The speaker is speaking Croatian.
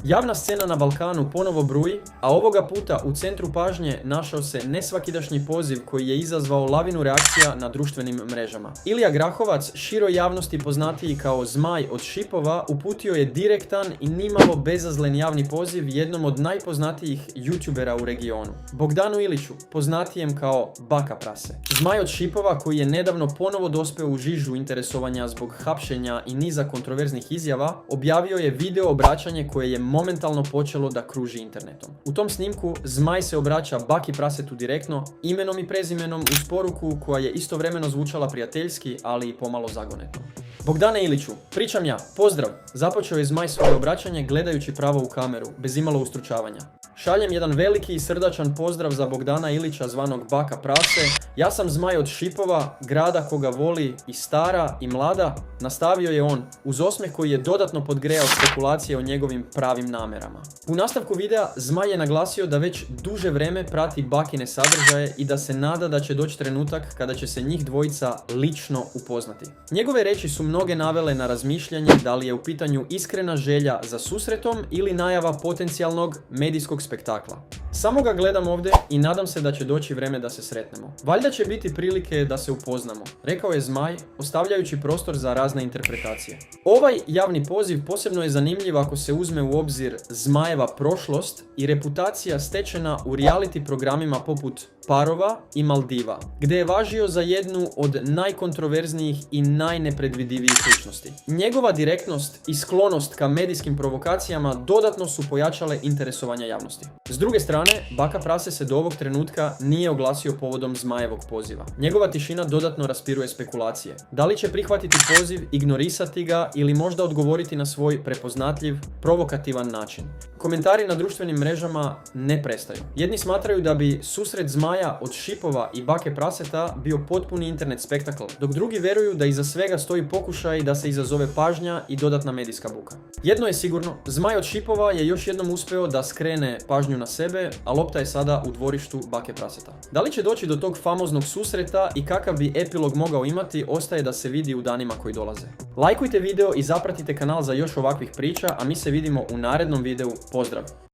Javna scena na Balkanu ponovo bruji, a ovoga puta u centru pažnje našao se nesvakidašnji poziv koji je izazvao lavinu reakcija na društvenim mrežama. Ilija Grahovac, široj javnosti poznatiji kao Zmaj od Šipova, uputio je direktan i nimalo bezazlen javni poziv jednom od najpoznatijih youtubera u regionu, Bogdanu Iliću, poznatijem kao Baka Prase. Zmaj od Šipova, koji je nedavno ponovo dospeo u žižu interesovanja zbog hapšenja i niza kontroverznih izjava, objavio je video obraćanje koje je momentalno počelo da kruži internetom. U tom snimku Zmaj se obraća Baki Prasetu direktno, imenom i prezimenom uz poruku koja je istovremeno zvučala prijateljski, ali i pomalo zagonetom. Bogdane Iliću, pričam ja, pozdrav! Započeo je Zmaj svoje obraćanje gledajući pravo u kameru, bez imalo ustručavanja. Šaljem jedan veliki i srdačan pozdrav za Bogdana Ilića zvanog Baka Prase. Ja sam Zmaj od Šipova, grada koga voli i stara i mlada, nastavio je on, uz osmeh koji je dodatno podgrejao spekulacije o njegovim pravim namerama. U nastavku videa Zmaj je naglasio da već duže vreme prati Bakine sadržaje i da se nada da će doći trenutak kada će se njih dvojica lično upoznati. Njegove reči su mnoge navele na razmišljanje da li je u pitanju iskrena želja za susretom ili najava potencijalnog medijskog spektakla. Samo ga gledam ovdje i nadam se da će doći vreme da se sretnemo. Valjda će biti prilike da se upoznamo, rekao je Zmaj, ostavljajući prostor za razne interpretacije. Ovaj javni poziv posebno je zanimljiv ako se uzme u obzir Zmajeva prošlost i reputacija stečena u reality programima poput Parova i Maldiva, gdje je važio za jednu od najkontroverznijih i najnepredvidivijih ličnosti. Njegova direktnost i sklonost ka medijskim provokacijama dodatno su pojačale interesovanja javnosti. S druge strane, Baka Prase se do ovog trenutka nije oglasio povodom Zmajevog poziva. Njegova tišina dodatno raspiruje spekulacije. Da li će prihvatiti poziv, ignorisati ga ili možda odgovoriti na svoj prepoznatljiv, provokativan način? Komentari na društvenim mrežama ne prestaju. Jedni smatraju da bi susret Zmaja od Šipova i Bake Praseta bio potpuni internet spektakl, dok drugi vjeruju da iza svega stoji pokušaj da se izazove pažnja i dodatna medijska buka. Jedno je sigurno, Zmaj od Šipova je još jednom uspeo da skrene pažnju na sebe, a lopta je sada u dvorištu Bake Praseta. Da li će doći do tog famoznog susreta i kakav bi epilog mogao imati, ostaje da se vidi u danima koji dolaze. Lajkujte video i zapratite kanal za još ovakvih priča, a mi se vidimo u narednom videu. Pozdrav!